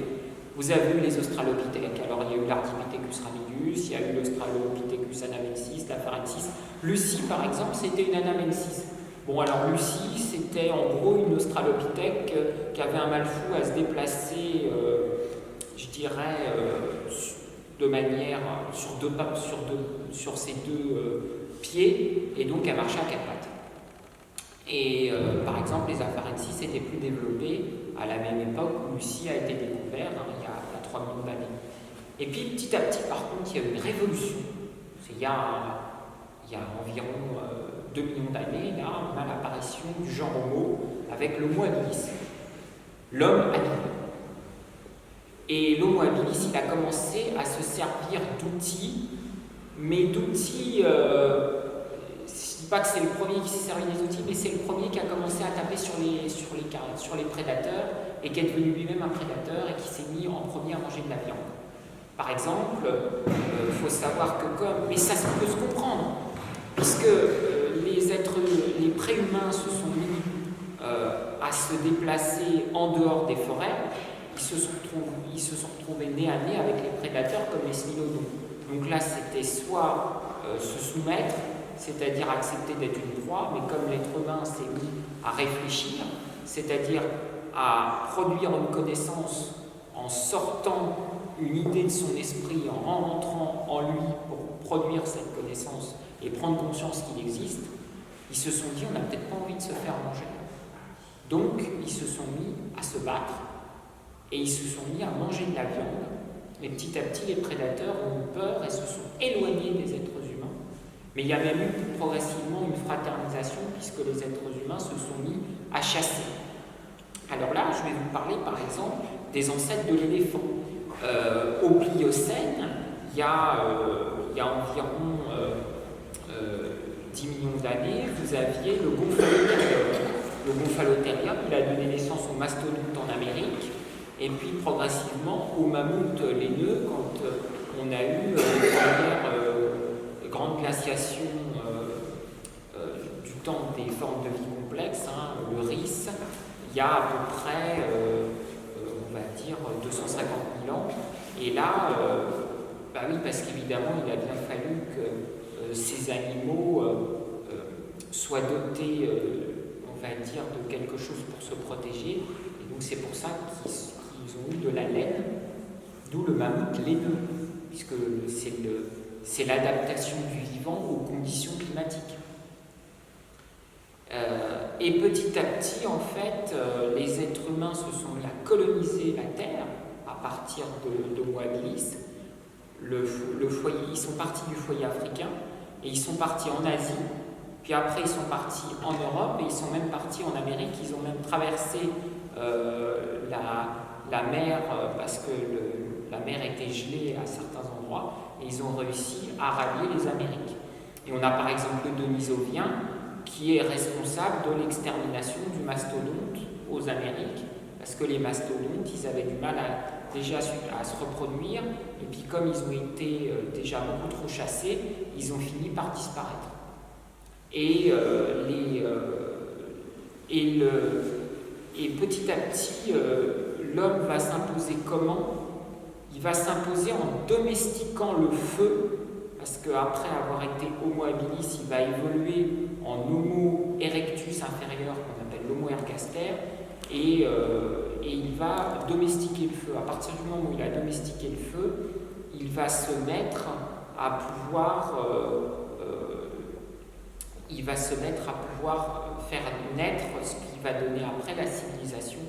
Vous avez eu les Australopithèques. Alors, il y a eu l'Ardipithecus ramidus, il y a eu l'Australopithecus anamensis, l'Afarensis. Lucie, par exemple, c'était une anamensis. Bon, alors Lucie, c'était en gros une Australopithèque qui avait un mal fou à se déplacer, je dirais, de manière sur ses deux pieds, et donc elle marchait à quatre pattes. Et par exemple, les Afarensis étaient plus développés à la même époque où Lucie a été découvert, il y a 3 millions d'années. Et puis petit à petit, par contre, il y a eu une révolution. Il y a environ 2 millions d'années, là, on a l'apparition du genre Homo avec l'Homo habilis, l'homme habilis. Et l'Homo habilis, il a commencé à se servir d'outils, mais d'outils, je ne dis pas que c'est le premier qui s'est servi des outils, mais c'est le premier qui a commencé à taper sur les prédateurs et qui est devenu lui-même un prédateur et qui s'est mis en premier à manger de la viande. Par exemple, il faut savoir que mais ça peut se comprendre, puisque les préhumains se sont mis à se déplacer en dehors des forêts, ils se sont retrouvés nez à nez avec les prédateurs comme les smilodons. Donc là, c'était soit se soumettre, c'est-à-dire accepter d'être une proie, mais comme l'être humain s'est mis à réfléchir, c'est-à-dire à produire une connaissance en sortant une idée de son esprit, en rentrant en lui pour produire cette connaissance et prendre conscience qu'il existe, ils se sont dit on n'a peut-être pas envie de se faire manger. Donc ils se sont mis à se battre et ils se sont mis à manger de la viande. Et petit à petit, les prédateurs ont eu peur et se sont éloignés des êtres humains. Mais il y a même eu progressivement une fraternisation puisque les êtres humains se sont mis à chasser. Alors là, je vais vous parler par exemple des ancêtres de l'éléphant. Au Pliocène, il y a environ 10 millions d'années, vous aviez le Gonfalotérium. Le Gonfalotérium, il a donné naissance aux mastodontes en Amérique, et puis progressivement aux mammouths laineux quand on a eu les premières grandes glaciations du temps des formes de vie complexes, le Riss, il y a à peu près, on va dire, 250 000 ans. Et là, oui, parce qu'évidemment, il a bien fallu que ces animaux soient dotés, on va dire, de quelque chose pour se protéger. Et donc c'est pour ça qu'ils ont eu de la laine, d'où le mammouth laineux, puisque c'est l'adaptation du vivant aux conditions climatiques. Et petit à petit, en fait, les êtres humains se sont mis à coloniser la Terre à partir de Homo habilis. Le foyer, ils sont partis du foyer africain et ils sont partis en Asie, puis après ils sont partis en Europe et ils sont même partis en Amérique. Ils ont même traversé la mer parce que la mer était gelée à certains endroits et ils ont réussi à rallier les Amériques. Et on a par exemple le Denisovien qui est responsable de l'extermination du mastodonte aux Amériques, parce que les mastodontes, ils avaient du mal déjà à se reproduire, et puis comme ils ont été déjà beaucoup trop chassés, ils ont fini par disparaître. Et petit à petit, l'homme va s'imposer comment? Il va s'imposer en domestiquant le feu, parce qu'après avoir été Homo habilis, il va évoluer en Homo erectus inférieur, qu'on appelle l'Homo ergaster, et il va domestiquer le feu. À partir du moment où il a domestiqué le feu, il va se mettre à pouvoir faire naître ce qui va donner après la civilisation.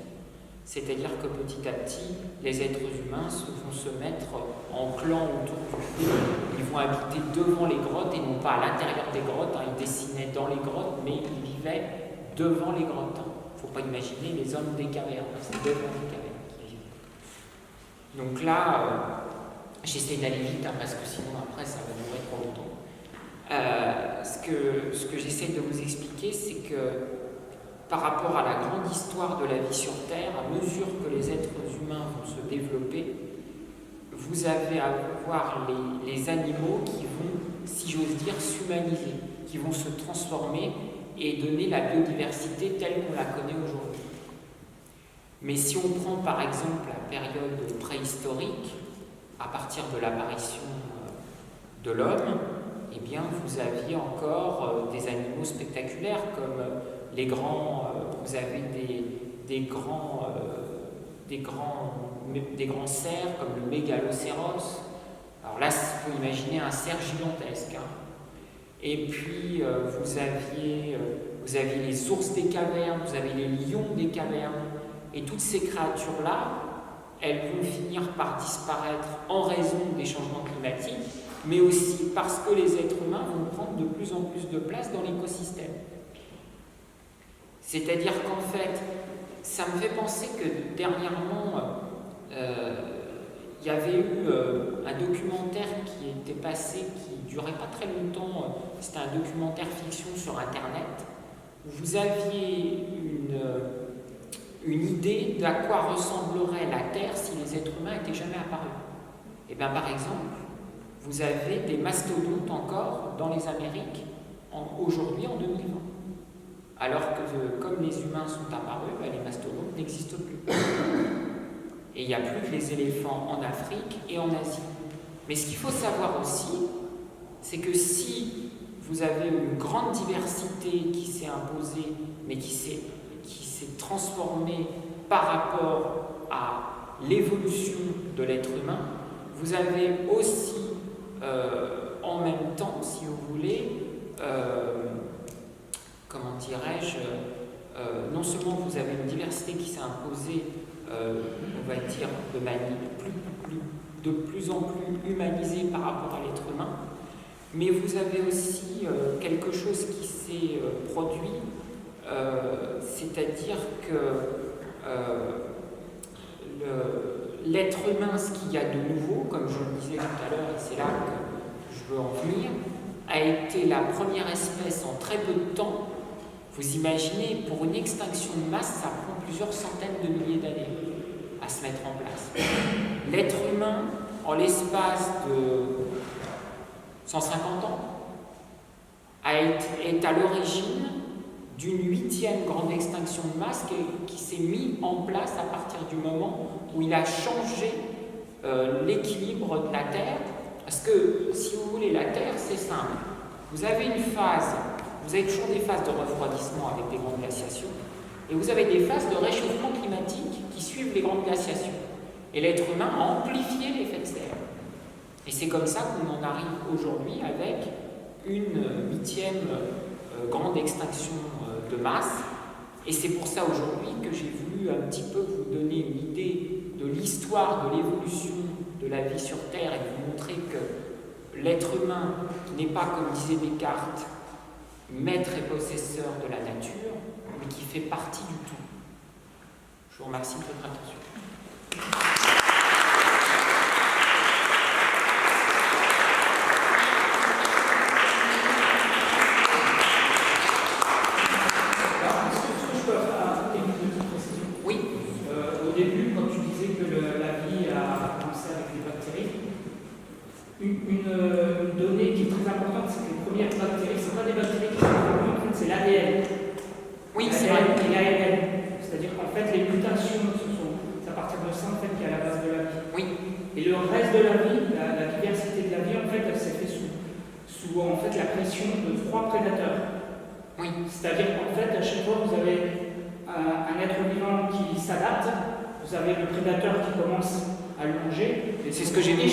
C'est-à-dire que petit à petit, les êtres humains vont se mettre en clan autour du feu. Ils vont habiter devant les grottes et non pas à l'intérieur des grottes. Ils dessinaient dans les grottes, mais ils vivaient devant les grottes. Il ne faut pas imaginer les hommes des cavernes, c'est devant les cavernes qu'ils vivaient. Donc là, j'essaie d'aller vite parce que sinon après ça va durer trop longtemps. Ce que j'essaie de vous expliquer, c'est que par rapport à la grande histoire de la vie sur Terre, à mesure que les êtres humains vont se développer, vous allez avoir les animaux qui vont, si j'ose dire, s'humaniser, qui vont se transformer et donner la biodiversité telle qu'on la connaît aujourd'hui. Mais si on prend par exemple la période préhistorique, à partir de l'apparition de l'homme, eh bien vous aviez encore des animaux spectaculaires comme les grands, vous avez des grands cerfs comme le mégalocéros. Alors là, il faut imaginer un cerf gigantesque. Et puis vous aviez les ours des cavernes, vous avez les lions des cavernes. Et toutes ces créatures-là, elles vont finir par disparaître en raison des changements climatiques, mais aussi parce que les êtres humains vont prendre de plus en plus de place dans l'écosystème. C'est-à-dire qu'en fait, ça me fait penser que dernièrement, il y avait eu un documentaire qui était passé, qui ne durait pas très longtemps, c'était un documentaire fiction sur Internet, où vous aviez une idée d'à quoi ressemblerait la Terre si les êtres humains n'étaient jamais apparus. Et bien par exemple, vous avez des mastodontes encore dans les Amériques, aujourd'hui en 2020. Alors que comme les humains sont apparus, les mastodontes n'existent plus. Et il n'y a plus que les éléphants en Afrique et en Asie. Mais ce qu'il faut savoir aussi, c'est que si vous avez une grande diversité qui s'est imposée, mais qui s'est transformée par rapport à l'évolution de l'être humain, vous avez aussi, en même temps, si vous voulez, comment dirais-je, non seulement vous avez une diversité qui s'est imposée, on va dire, de manière de plus en plus humanisée par rapport à l'être humain, mais vous avez aussi quelque chose qui s'est produit, c'est-à-dire que l'être humain, ce qu'il y a de nouveau, comme je le disais tout à l'heure, et c'est là que je veux en venir, a été la première espèce en très peu de temps. Vous imaginez, pour une extinction de masse, ça prend plusieurs centaines de milliers d'années à se mettre en place. L'être humain, en l'espace de 150 ans, est à l'origine d'une 8e grande extinction de masse qui s'est mise en place à partir du moment où il a changé l'équilibre de la Terre. Parce que, si vous voulez, la Terre, c'est simple. Vous avez toujours des phases de refroidissement avec des grandes glaciations, et vous avez des phases de réchauffement climatique qui suivent les grandes glaciations. Et l'être humain a amplifié l'effet de serre. Et c'est comme ça qu'on en arrive aujourd'hui avec une 8e grande extinction de masse. Et c'est pour ça aujourd'hui que j'ai voulu un petit peu vous donner une idée de l'histoire de l'évolution de la vie sur Terre et vous montrer que l'être humain n'est pas, comme disait Descartes, maître et possesseur de la nature, mais qui fait partie du tout. Je vous remercie de votre attention. Une donnée qui est très importante, c'est que les premières bactéries, ce ne sont pas des bactéries qui sont apparues, en fait, c'est l'ADN. Oui, c'est vrai. Et l'ARN. C'est-à-dire qu'en fait, les mutations, c'est à partir de ça en fait, qu'il y a la base de la vie. Oui. Et le reste de la vie, la diversité de la vie, en fait, elle s'est faite sous en fait, la pression de 3 prédateurs. Oui. C'est-à-dire qu'en fait, à chaque fois, vous avez un être vivant qui s'adapte. Vous avez le prédateur qui commence à le manger. C'est ce que j'ai vu.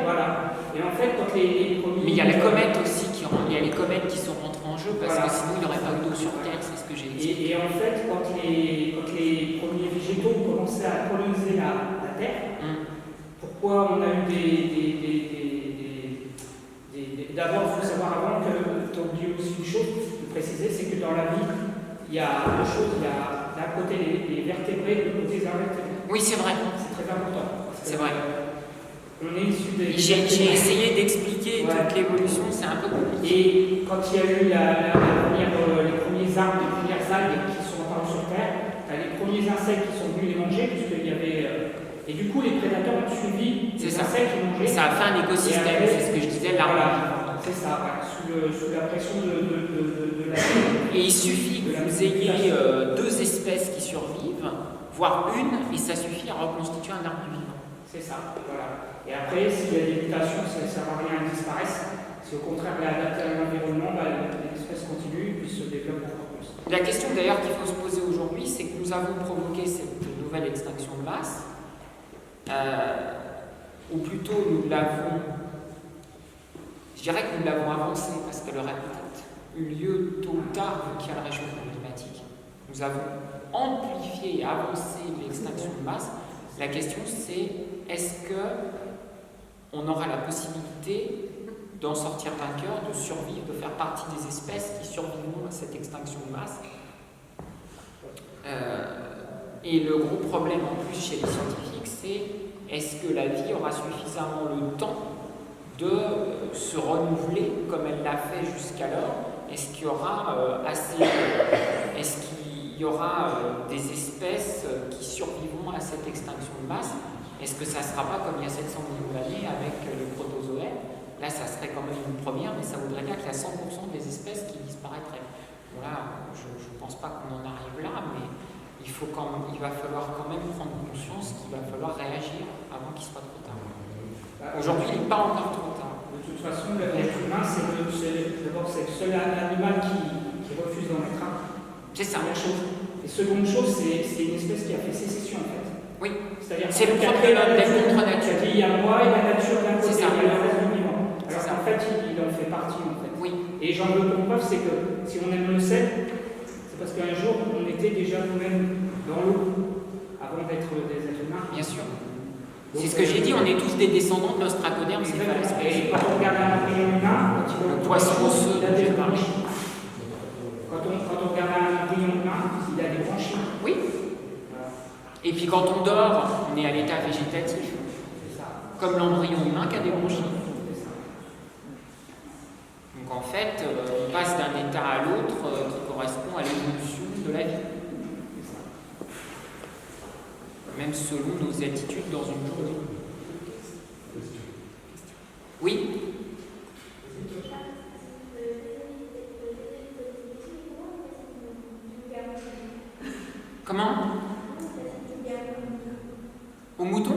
Voilà. Et en fait, quand les premiers... Mais il y a les comètes aussi il y a les comètes qui sont rentrées en jeu parce voilà. que sinon il n'y aurait pas eu d'eau sur Terre, c'est ce que j'ai dit. Et en fait, quand les premiers végétaux ont commencé à coloniser la Terre, pourquoi on a eu D'abord, il faut savoir avant que, tu as oublié aussi une chose, de préciser, c'est que dans la vie, il y a deux choses. Il y a d'un côté les vertébrés, de l'autre côté les invertébrés. Oui, c'est vrai. C'est très important. C'est vrai. On est issu des... J'ai essayé d'expliquer toute l'évolution, c'est un peu compliqué. Et quand il y a eu les premiers arbres, les premières algues qui sont apparues sur Terre, tu as les premiers insectes qui sont venus les manger, puisqu'il y avait... Et du coup, les prédateurs ont suivi les insectes qui mangeaient. Ça a fait un écosystème, c'est ce que je disais, l'arbre. C'est ça, sous la pression de la terre. Et il suffit que vous ayez deux espèces qui survivent, voire une, et ça suffit à reconstituer un arbre vivant. C'est ça, voilà. Et après, s'il y a des mutations, ça ne sert à rien qu'elles disparaissent. Si au contraire, elle est adaptée à l'environnement, l'espèce continue et puis se développe encore plus. La question d'ailleurs qu'il faut se poser aujourd'hui, c'est que nous avons provoqué cette nouvelle extinction de masse, ou plutôt nous l'avons... Je dirais que nous l'avons avancée parce qu'elle aurait peut-être eu lieu tôt ou tard vu qu'il y a le réchauffement climatique. Nous avons amplifié et avancé l'extinction de masse. La question c'est, est-ce qu'on aura la possibilité d'en sortir vainqueur, de survivre, de faire partie des espèces qui survivront à cette extinction de masse? Et le gros problème en plus chez les scientifiques, c'est est-ce que la vie aura suffisamment le temps de se renouveler comme elle l'a fait jusqu'alors? Est-ce qu'il y aura des espèces qui survivront à cette extinction de masse? Est-ce que ça ne sera pas comme il y a 700 millions d'années avec les protozoaires? Là, ça serait quand même une première, mais ça voudrait dire qu'il y a 100% des espèces qui disparaîtraient. Bon, là, je ne pense pas qu'on en arrive là, mais il va falloir quand même prendre conscience qu'il va falloir réagir avant qu'il soit trop tard. Aujourd'hui, il n'est pas encore trop tard. De toute façon, l'être humain, c'est d'abord c'est le seul animal qui refuse d'en être un. C'est ça. Première chose. Et seconde chose, c'est une espèce qui a fait sécession en fait. Oui. C'est le problème d'être contre nature. Il y a moi et la nature d'un côté, il y a le reste du vivant. Alors en fait, il en fait partie en fait. Oui. Et j'en veux pour preuve, c'est que si on aime le sel, c'est parce qu'un jour, on était déjà nous-mêmes dans l'eau avant d'être des êtres humains. Bien sûr. C'est ce que j'ai dit, on est tous des descendants de l'ostracoderme, c'est pas l'espèce. Et quand on regarde un embryon humain, le poisson osseux, il a des branchies. Quand on regarde un embryon humain, il a des branchies. Oui. Et puis quand on dort, on est à l'état végétatif. Comme l'embryon humain qui a des branchies. Donc en fait, on passe d'un état à l'autre qui correspond à l'évolution de la vie. Même selon nos attitudes dans une journée. Oui. Comment? Au mouton?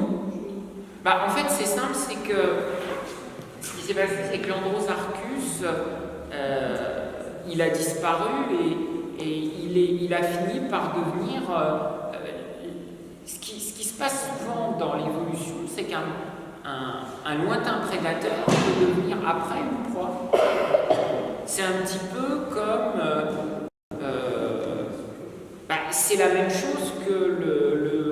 En fait, c'est simple, c'est que ce qui s'est passé, c'est que l'Androsarchus, il a disparu et il a fini par devenir... Ce qui se passe souvent dans l'évolution, c'est qu'un lointain prédateur peut devenir après une proie. C'est un petit peu comme... c'est la même chose que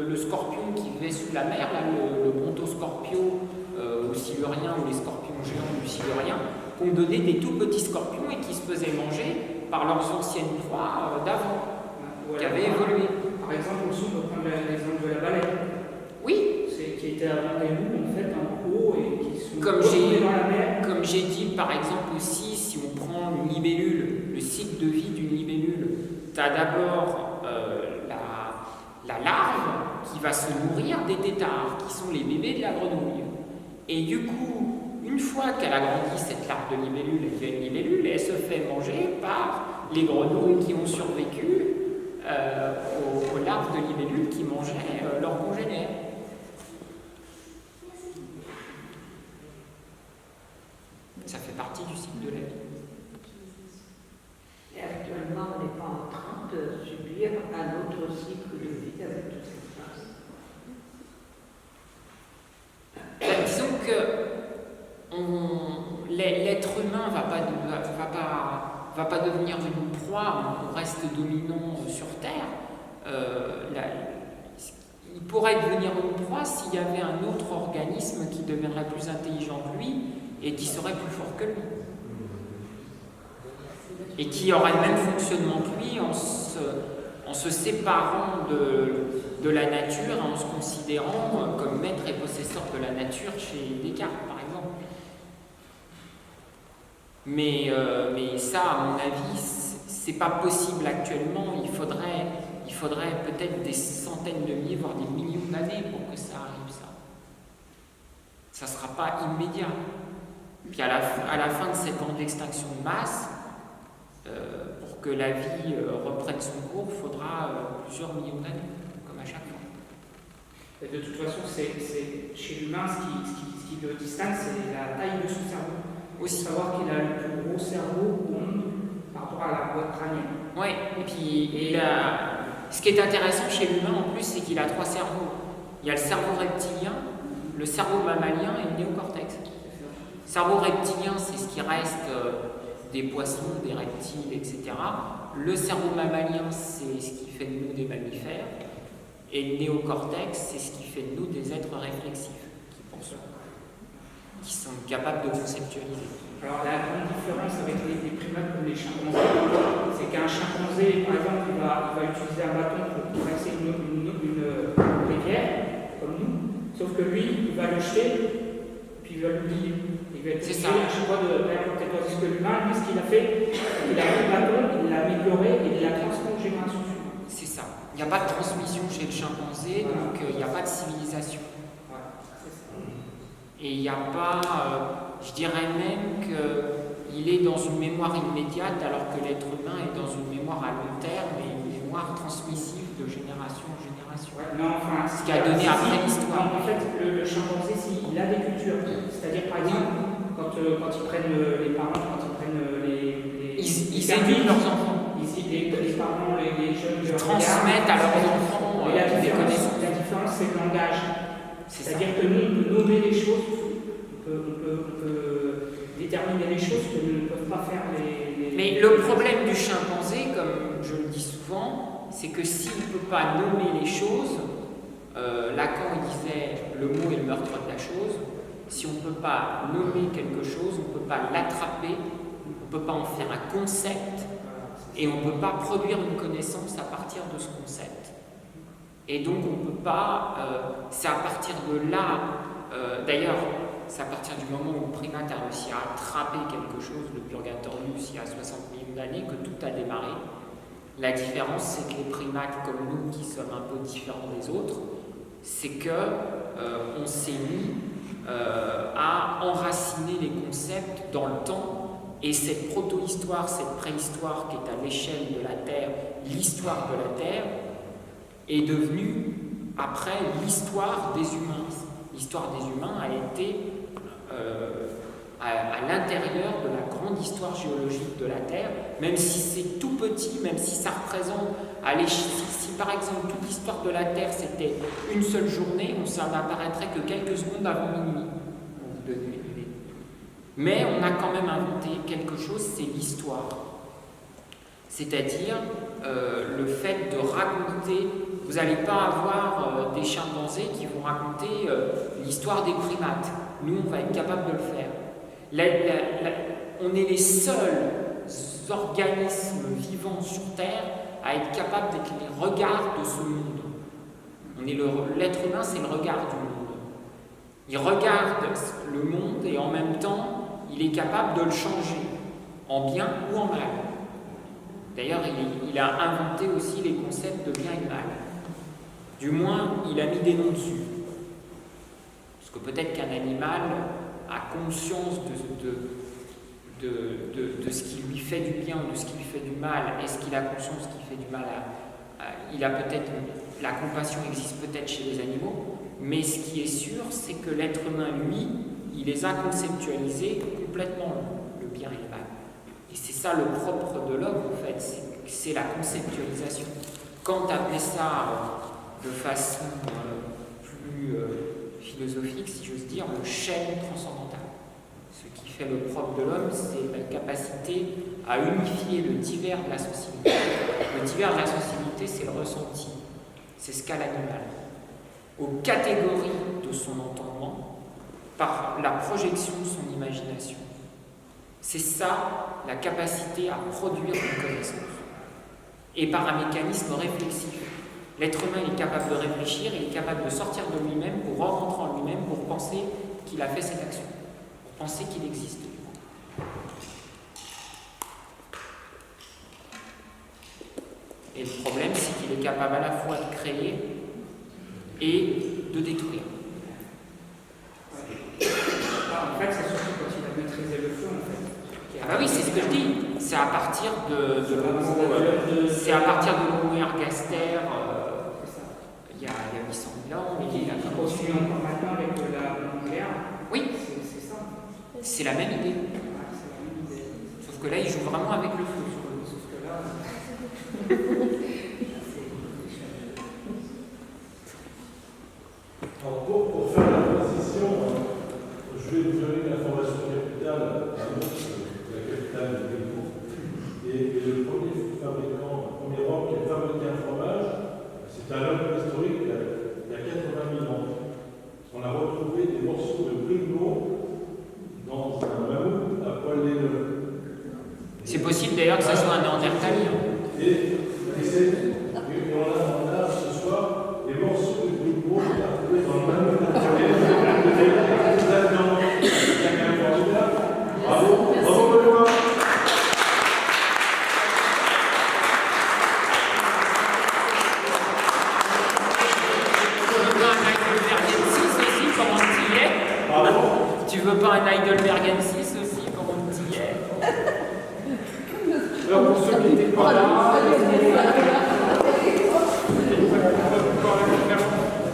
le scorpion qui vivait sous la mer, là, le brontoscorpio ou silurien, ou les scorpions géants du silurien, qui ont donné des tout petits scorpions et qui se faisaient manger par leurs anciennes proies d'avant, qui avaient évolué. Par exemple, aussi, on peut prendre l'exemple de la baleine. Oui. Qui était avant des loups, en fait, en haut, et qui sont comme dans la mer. Comme j'ai dit, par exemple, aussi, si on prend une libellule, le cycle de vie d'une libellule, tu as d'abord la larve qui va se nourrir des têtards, qui sont les bébés de la grenouille. Et du coup, une fois qu'elle a grandi, cette larve de libellule, elle devient une libellule, et elle se fait manger par les grenouilles qui ont survécu aux larves de libellules qui mangeaient leurs congénères. Ça fait partie du cycle de la vie. Et actuellement, on n'est pas en train de subir un autre humain va pas devenir une proie, on reste dominant sur Terre. Il pourrait devenir une proie s'il y avait un autre organisme qui deviendrait plus intelligent que lui et qui serait plus fort que lui. Et qui aurait le même fonctionnement que lui en se séparant de la nature, en se considérant comme maître et possesseur de la nature chez Descartes, par exemple. Mais ça, à mon avis, c'est pas possible actuellement. Il faudrait peut-être des centaines de milliers, voire des millions d'années pour que ça arrive, ça. Ça sera pas immédiat. Puis à la fin de cette grande extinction de masse, pour que la vie reprenne son cours, il faudra plusieurs millions d'années, comme à chaque fois. Et de toute façon, chez l'humain, ce qui le distingue, c'est la taille de son cerveau. Il faut savoir qu'il a le plus gros cerveau au monde par rapport à la boîte crânienne. Oui, et puis ce qui est intéressant chez l'humain en plus, c'est qu'il a 3 cerveaux. Il y a le cerveau reptilien, le cerveau mammalien et le néocortex. Le cerveau reptilien, c'est ce qui reste des poissons, des reptiles, etc. Le cerveau mammalien, c'est ce qui fait de nous des mammifères. Et le néocortex, c'est ce qui fait de nous des êtres réflexifs, qui pensent, qui sont capables de conceptualiser. Alors la grande différence avec les primates comme les chimpanzés, c'est qu'un chimpanzé, par exemple, il va utiliser un bâton pour traverser une rivière, comme nous, sauf que lui, il va le jeter, puis il va l'oublier. Il va être obligé à chaque fois de perdre quelque chose. Parce que l'humain, lui, ce qu'il a fait, il a pris le bâton, il l'a amélioré et il l'a transmis aux générations suivantes. C'est ça. Il n'y a pas de transmission chez le chimpanzé, donc il n'y a pas de civilisation. Et il n'y a pas, je dirais même qu'il est dans une mémoire immédiate alors que l'être humain est dans une mémoire à long terme et une mémoire transmissive de génération en génération. Non, enfin, ce qui a donné après l'histoire. En fait, le chimpanzé, il a des cultures. C'est-à-dire, par exemple, quand ils prennent les parents, quand ils prennent les ils éduquent leurs enfants. Les parents, les jeunes, ils transmettent à leurs enfants des connaissances. La différence, c'est le langage. C'est-à-dire que nous, on peut nommer les choses, on peut déterminer les choses que ne peuvent pas faire les... Mais le problème du chimpanzé, comme je le dis souvent, c'est que s'il ne peut pas nommer les choses, Lacan disait le mot est le meurtre de la chose, si on ne peut pas nommer quelque chose, on ne peut pas l'attraper, on ne peut pas en faire un concept, et on ne peut pas produire une connaissance à partir de ce concept. Et donc on ne peut pas, c'est à partir de là, d'ailleurs, c'est à partir du moment où le primate a réussi à attraper quelque chose, le Purgatorius, il y a 60 millions d'années, que tout a démarré. La différence, c'est que les primates comme nous, qui sommes un peu différents des autres, c'est qu'on s'est mis à enraciner les concepts dans le temps. Et cette proto-histoire, cette préhistoire qui est à l'échelle de la Terre, l'histoire de la Terre, est devenue, après, l'histoire des humains. L'histoire des humains a été à l'intérieur de la grande histoire géologique de la Terre, même si c'est tout petit, même si ça représente, si par exemple toute l'histoire de la Terre c'était une seule journée, on s'en apparaîtrait que quelques secondes avant minuit. Mais on a quand même inventé quelque chose, c'est l'histoire. C'est-à-dire le fait de raconter. Vous n'allez pas avoir des chimpanzés qui vont raconter l'histoire des primates. Nous, on va être capable de le faire. On est les seuls organismes vivants sur Terre à être capables d'être les regards de ce monde. L'être humain, c'est le regard du monde. Il regarde le monde et en même temps, il est capable de le changer, en bien ou en mal. D'ailleurs, il a inventé aussi les concepts de bien et de mal. Du moins, il a mis des noms dessus. Parce que peut-être qu'un animal a conscience de ce qui lui fait du bien ou de ce qui lui fait du mal. Est-ce qu'il a conscience qu'il fait du mal il a peut-être... La compassion existe peut-être chez les animaux, mais ce qui est sûr, c'est que l'être humain, lui, il les a conceptualisés complètement, le bien et le mal. Et c'est ça le propre de l'homme, en fait, c'est la conceptualisation. Kant appelait ça, de façon plus philosophique, si j'ose dire, le chêne transcendantal. Ce qui fait le propre de l'homme, c'est la capacité à unifier le divers de la société. Le divers de la société, c'est le ressenti, c'est ce qu'a l'animal, aux catégories de son entendement, par la projection de son imagination. C'est ça, la capacité à produire une connaissance. Et par un mécanisme réflexif. L'être humain est capable de réfléchir, il est capable de sortir de lui-même pour rentrer en lui-même, pour penser qu'il a fait cette action, pour penser qu'il existe. Et le problème, c'est qu'il est capable à la fois de créer et de détruire. En fait, c'est surtout quand il a maîtrisé le feu, en fait. Ah bah oui, c'est ce que je dis. C'est à partir de l'homo ergaster, il y a 800 000 ans, mais il a continue encore maintenant avec la nucléaire. Oui, c'est ça. C'est la même idée. Sauf que là, il joue vraiment avec le feu. Sauf que là. Alors pour faire la transition, je vais vous donner une information capitale à la capitale de Belgique. Et le premier homme qui a fabriqué un fromage, c'est un homme historique il y a 80 000 ans. On a retrouvé des morceaux de brigot dans un mammouth à poil laineux. C'est possible d'ailleurs que ça soit un néandertalien. Et on a ce soir les morceaux de brigot qu'on a retrouvés dans le mammouth à poil laineux. Bravo, bravo Benoît. Tu veux pas un Heidelbergensis aussi, comment tu y es? Alors pour ceux qui n'étaient pas là,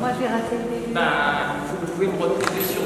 moi j'ai raté. Bah, vous pouvez me retrouver sur